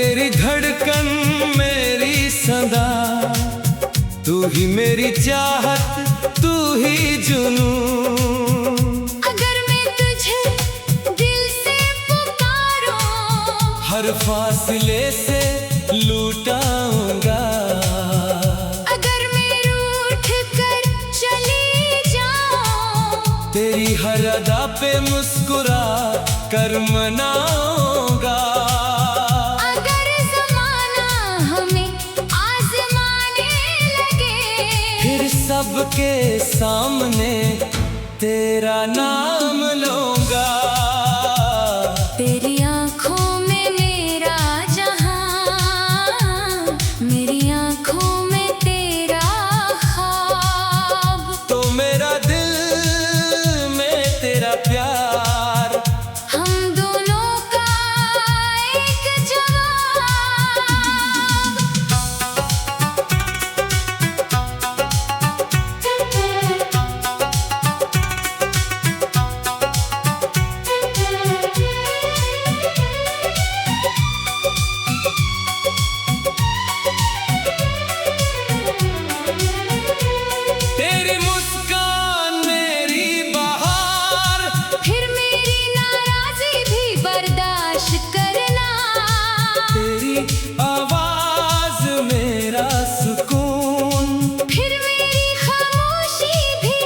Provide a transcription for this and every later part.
तेरी धड़कन मेरी सदा, तू ही मेरी चाहत, तू ही जुनून। अगर मैं तुझे दिल से पुकारूं, हर फासले से लूटाऊंगा। अगर मैं रूठ कर चली जाऊं, तेरी हर अदा पे मुस्कुरा कर मनाऊंगा। अगर ज़माना हमें आज़माने लगे, फिर सबके सामने तेरा नाम लूंगा। तेरी आँखों में मेरा जहां, मेरी आँखों में तेरा ख्वाब। तो मेरा दिल में तेरा प्यार, हम दोनों का एक जवाब। तेरी मुस्कान मेरी बहार, फिर मेरी नाराज़ी भी बर्दाश्त करना। तेरी आवाज मेरा सुकून, फिर मेरी खामोशी भी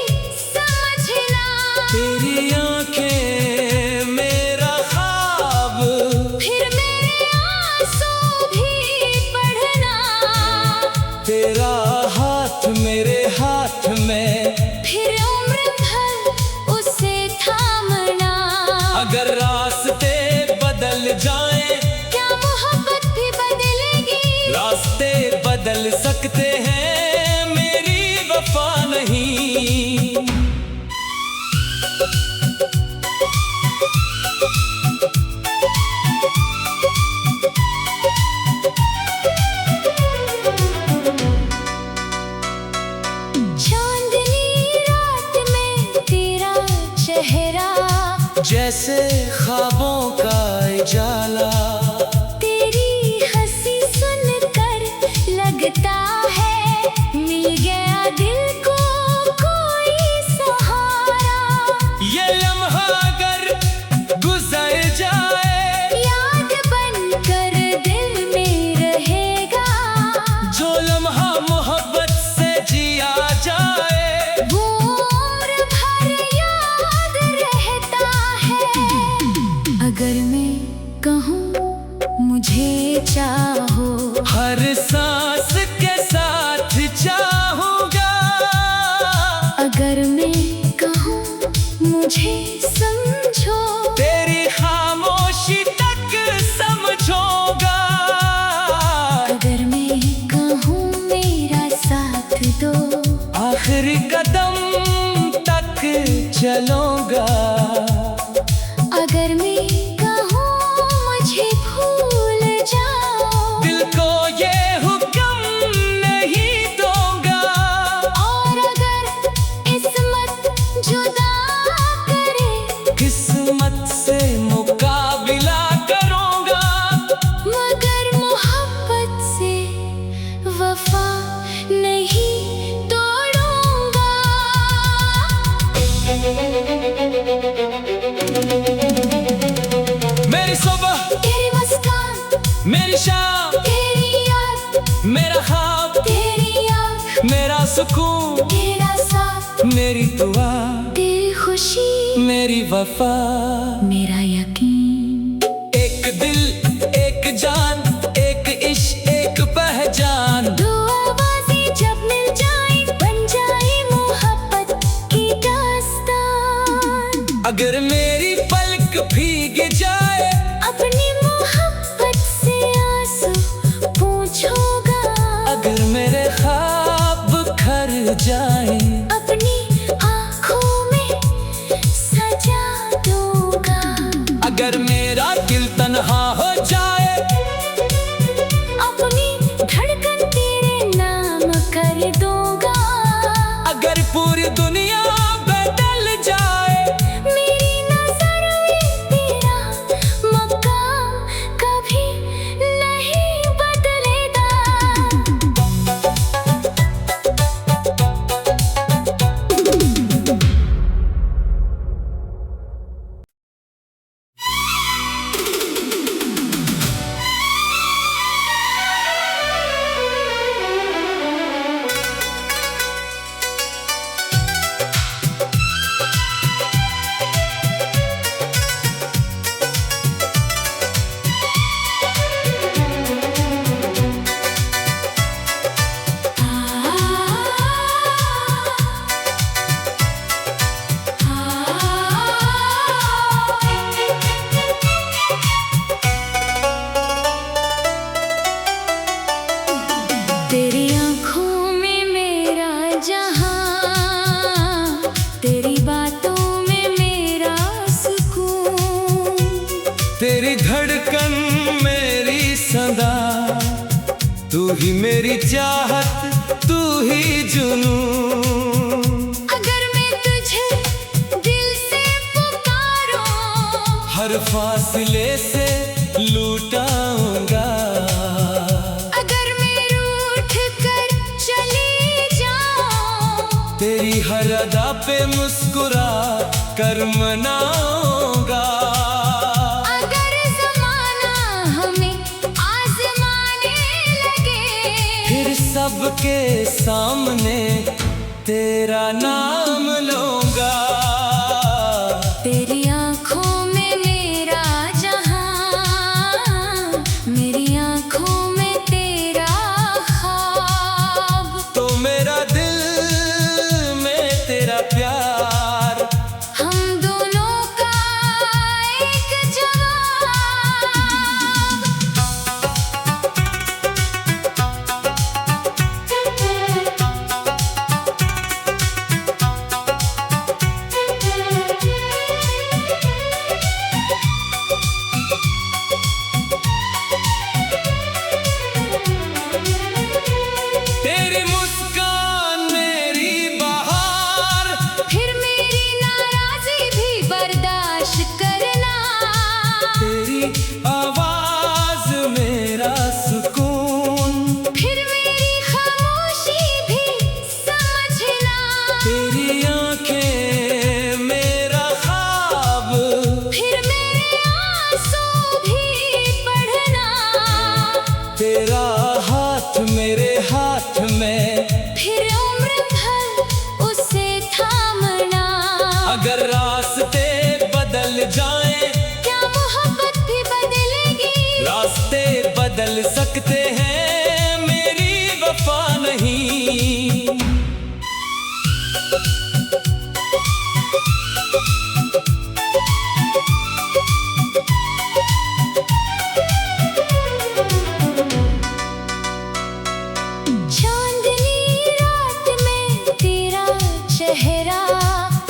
समझना। तेरी आंखें मेरा ख्वाब, फिर मेरे आंसू भी पढ़ना। तेरा हाथ मेरे हाथ में, फिर उम्र भर उसे थामना। अगर रास्ते बदल जाएं, क्या मोहब्बत भी बदलेगी? रास्ते बदल सकते हैं, मेरी वफा नहीं। चांदनी रात में तेरा चेहरा, जैसे ख्वाबों का उजाला। तेरी हंसी सुनकर लगता है मिल गया दिल को कोई सहारा। ये लम्हा अगर गुजर जाए, याद बनकर दिल में रहेगा। जो लम्हा मोहब्बत से जिया जाए, वो उम्र भर याद रहता है। अगर मैं कहूँ मुझे चाहो, हर सांस के साथ चाहूंगा। अगर मैं कहूँ मुझे समझो, तेरी खामोशी तक समझोगा। अगर मैं कहूँ मेरा साथ दो, आखिरी कदम तक चलूंगा। अगर मैं कहूँ मुझे भूल जाओ, दिल को ये हुक्म नहीं दूंगा। और अगर किस्मत जुदा करे, किस्मत से मुकाबला करूंगा। मगर मोहब्बत से वफा नहीं तोड़ूंगा। मेरी सुबह, तेरी मुस्कान, मेरी शाम, तेरी याद, मेरा ख्वाब, तेरी आँख, मेरा सुकून, तेरा साथ, मेरी दुआ, तेरी खुशी, मेरी वफा। मेरा यकीन। एक दिल, एक जान, एक इश्क, एक पहचान। दो आवाज़ें जब मिल जाएं, बन जाए मोहब्बत की दास्तान। अगर मेरी पलक भीग जाए, अपनी मोहब्बत से आंसू पूछोगा। अगर मेरे ख्वाब खर जाए, अपनी आँखों में सजा दूंगा। अगर मेरा दिल तन्हा हो जाए, अपनी धड़कन तेरे नाम कर दूंगा। अगर पूरी दुनिया बदल जाए, मेरी नजर में तेरा मकाम कभी नहीं धड़कन मेरी सदा, तू ही मेरी चाहत, तू ही जुनून। अगर मैं तुझे दिल से पुकारूं, हर फासले से लूटाऊंगा। अगर मैं रूठ कर चली जाऊं, तेरी हर अदा पे मुस्कुरा कर मनाऊंगा। अगर ज़माना हमें आज़माने लगे, फिर सबके सामने तेरा नाम लूंगा। तेरी आँखों में मेरा जहां, मेरी आँखों में तेरा ख्वाब। तो मेरा दिल में तेरा प्यार, हम दोनों का एक जवाब। तेरी मुस्कान मेरी बहार, फिर मेरी नाराज़ी भी बर्दाश्त करना। तेरी आवाज मेरा सुकून, फिर मेरी खामोशी भी समझना। तेरी आंखें मेरा ख्वाब, फिर मेरे आंसू भी पढ़ना। तेरा हाथ मेरे हाथ में, फिर उम्र भर उसे थामना। अगर रास्ते बदल जाएं, क्या मोहब्बत भी बदलेगी? रास्ते बदल सकते हैं, मेरी वफा नहीं। चांदनी रात में तेरा चेहरा,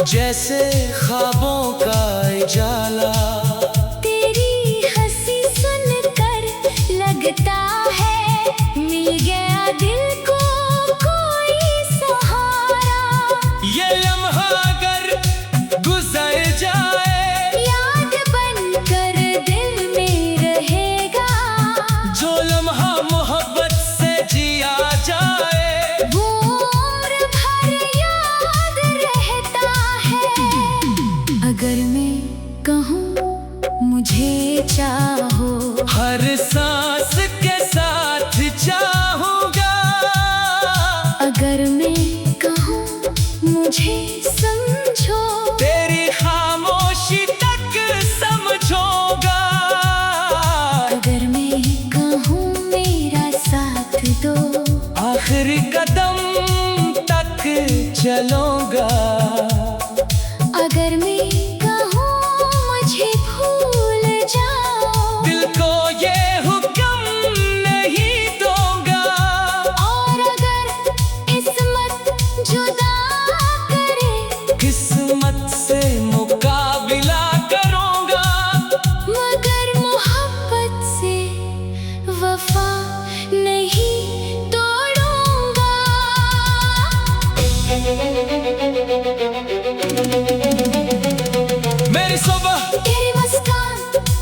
जैसे ख्वाबों का उजाला, तेरी हंसी सुनकर लगता है मिल गया दिल को कोई सहारा। ये लम्हा अगर गुजर जाए, याद बनकर दिल में रहेगा। जो लम्हा मोहब्बत से जिया जाए, वो उम्र भर याद रहता है। अगर मैं कहूँ मुझे चाहो, हर सांस के साथ चाहूंगा। अगर मैं कहूँ मुझे समझो, तेरी खामोशी तक समझूंगा। अगर मैं कहूँ मेरा साथ दो, आखिरी कदम तक चलूंगा। अगर मैं कहूँ मुझे भूल जाओ, दिल को ये हुक्म नहीं दूंगा। और अगर किस्मत जुदा करे, किस्मत से मुकाबला करूंगा। मगर मोहब्बत से वफा नहीं तोड़ूंगा। मेरी सुबह, तेरी मुस्कान,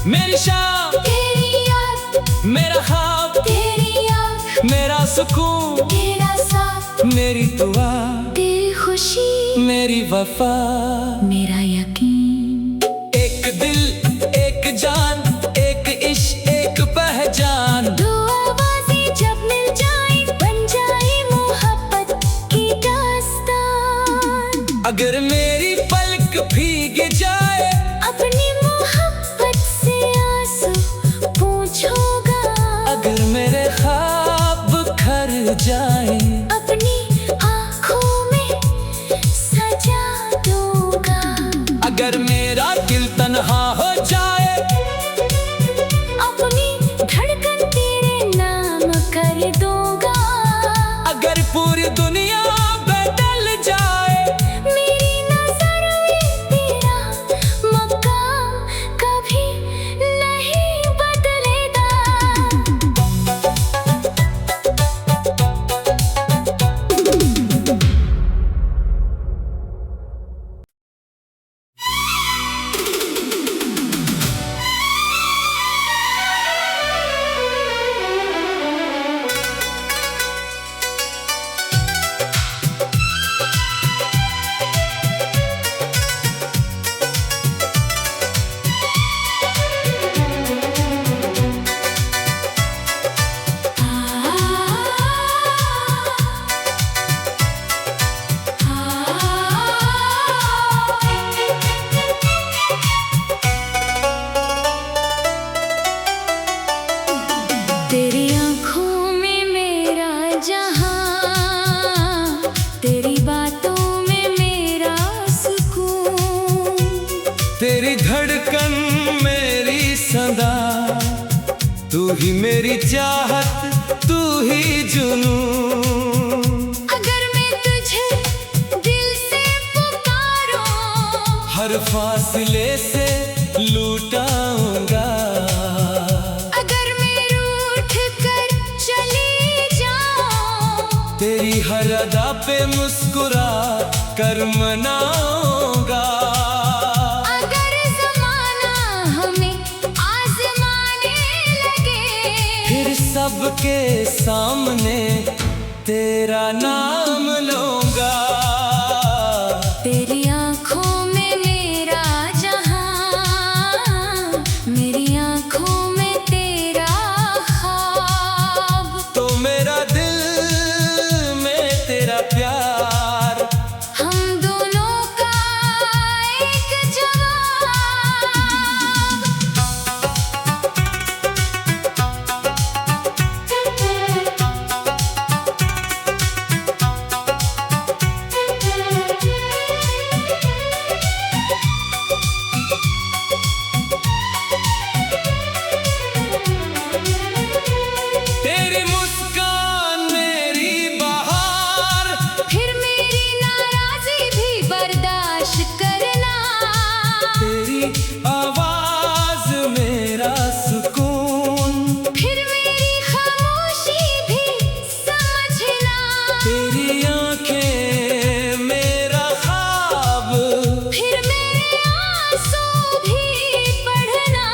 मेरी शाम, तेरी याद, मेरा ख्वाब, तेरी आँख, मेरा सुकून, तेरा साथ, मेरी दुआ, तेरी खुशी, मेरी वफा। मेरा यकीन। एक दिल, एक जान, एक इश्क, एक पहचान। दो आवाज़ें जब मिल जाएं, बन जाए मोहब्बत की दास्तान। अगर मेरी पलक भीग जाए, अपनी मोहब्बत से आंसू पूछोगा। अगर मेरे ख्वाब खर जाए, अपनी आँखों में सजा दूंगा। अगर मेरा दिल तन्हा हो जाए, अपनी धड़कन तेरे नाम कर दूंगा। अगर पूरी दुनिया बदल जाए, मेरी नजर में तेरा मकाम कभी नहीं बदलेगा। तू ही मेरी चाहत, तू ही जुनून। अगर मैं तुझे दिल से पुकारूं, हर फासले से लूटाऊंगा। अगर मैं रूठ कर चली जाऊं, तेरी हर अदा पे मुस्कुरा कर मनाऊंगा। अगर ज़माना हमें आज़माने लगे, फिर सबके सामने तेरा नाम लूंगा। तेरी आँखों में मेरा जहां, मेरी आँखों में तेरा ख्वाब। तो मेरा दिल में तेरा प्यार, हम दोनों का एक जवाब। तेरी मुस्कान मेरी बहार, फिर मेरी नाराज़ी भी बर्दाश्त करना। तेरी आवाज मेरा सुकून, फिर मेरी खामोशी भी समझना। तेरी आंखें मेरा ख्वाब, फिर मेरे आंसू भी पढ़ना।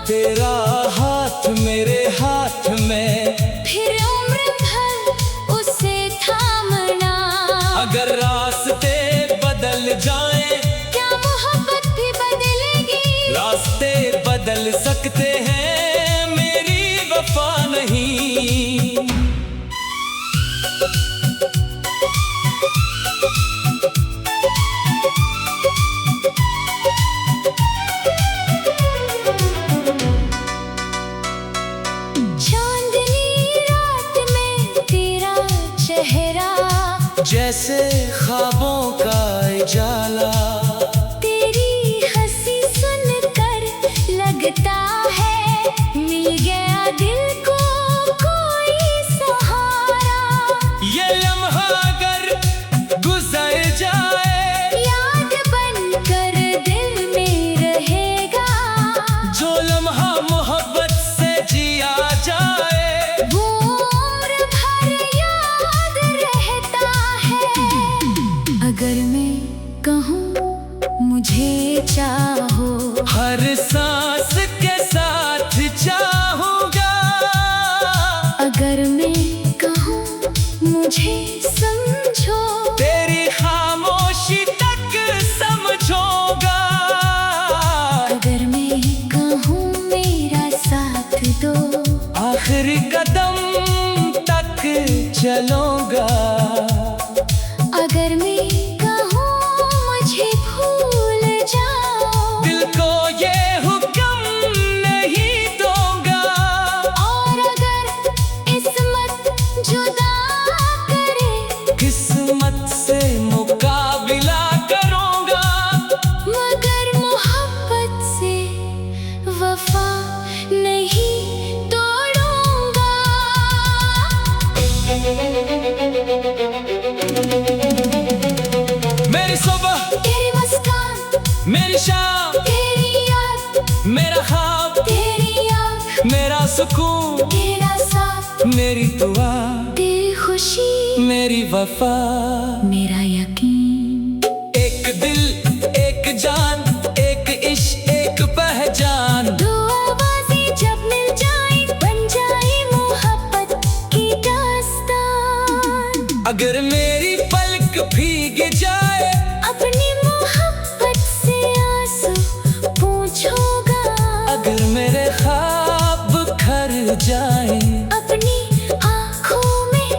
तेरा हाथ मेरे हाथ में, फिर उम्र भर उसे थामना। अगर रास्ते बदल जाएं, क्या मोहब्बत भी बदलेगी? रास्ते बदल सकते हैं, मेरी वफा नहीं। चांदनी रात में तेरा चेहरा, जैसे ख्वाबों का उजाला। तेरी हंसी सुनकर लगता है मिल गया दिल को कोई सहारा। ये लम्हा अगर गुजर जाए, याद बनकर दिल में रहेगा। जो लम्हा मोहब्बत से जिया जाए, वो उम्र भर याद रहता है। अगर मैं कहूँ मुझे चाहो, हर सांस के साथ चाहूंगा। अगर मैं कहूँ मुझे समझो, तेरी खामोशी तक समझूंगा। अगर मैं कहूँ मेरा साथ दो, आखिरी कदम तक चलूंगा। अगर मैं कहूँ मुझे भूल जाओ, दिल को ये हुक्म नहीं दूंगा। और अगर किस्मत जुदा करे, किस्मत से मुकाबला करूंगा। मगर मोहब्बत से वफा नहीं तोड़ूंगा। मेरी सुबह, तेरी मुस्कान, मेरी शाम, तेरी याद, मेरा ख्वाब, तेरी आँख, मेरा सुकून, तेरा साथ, मेरी दुआ, तेरी खुशी, मेरी वफा। मेरा यकीन। एक दिल, एक जान, एक इश्क, एक पहचान। दो आवाज़ें जब मिल जाएं, बन जाए मोहब्बत की दास्तान। अगर मेरी पलक भीग जाए, अपनी मोहब्बत से आंसू पूछोगा। अगर मेरे ख्वाब खर जाए, अपनी आँखों में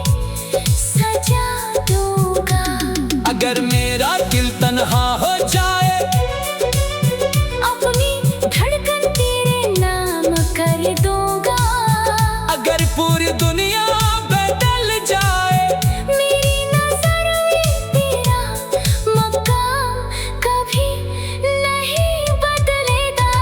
सजा दूंगा। अगर मेरा दिल तन्हा हो जाए, अपनी धड़कन तेरे नाम कर दूंगा। अगर पूरी दुनिया बदल जाए, मेरी नजर में तेरा मकाम कभी नहीं बदलेगा।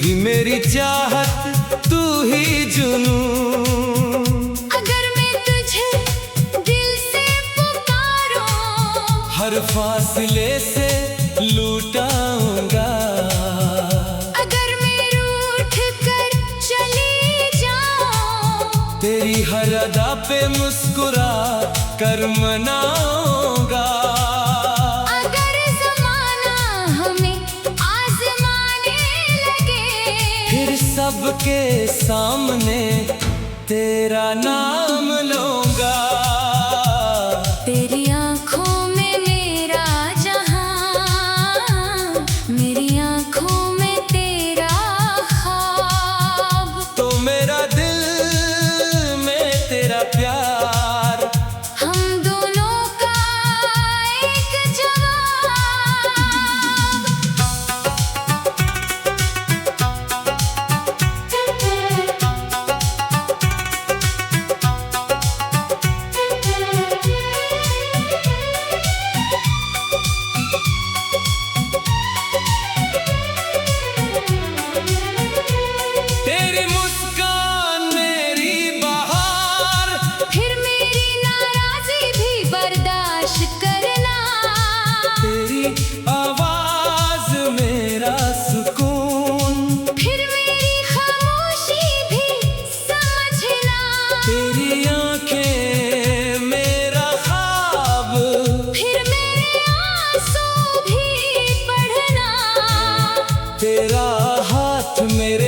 ही मेरी चाहत, तू ही जुनून। अगर मैं तुझे दिल से पुकारूं, हर फासले से लूटाऊंगा। अगर मैं रूठ कर चली जाऊं, तेरी हर अदा पे मुस्कुरा कर मनाऊंगा। अगर ज़माना हमें आज़माने लगे, फिर सबके सामने तेरा नाम लूंगा। तेरी आँखों में मेरा जहां, मेरी आँखों में तेरा ख्वाब। तो मेरा दिल में तेरा प्यार, हम दोनों का एक जवाब। तेरी मुस्कान मेरी बहार, फिर मेरी नाराज़ी भी बर्दाश्त करना। तेरी आवाज मेरा सुकून, फिर मेरी खामोशी भी समझना। तेरी आंखें मेरा ख्वाब, फिर मेरे आंसू भी पढ़ना। तेरा हाथ मेरे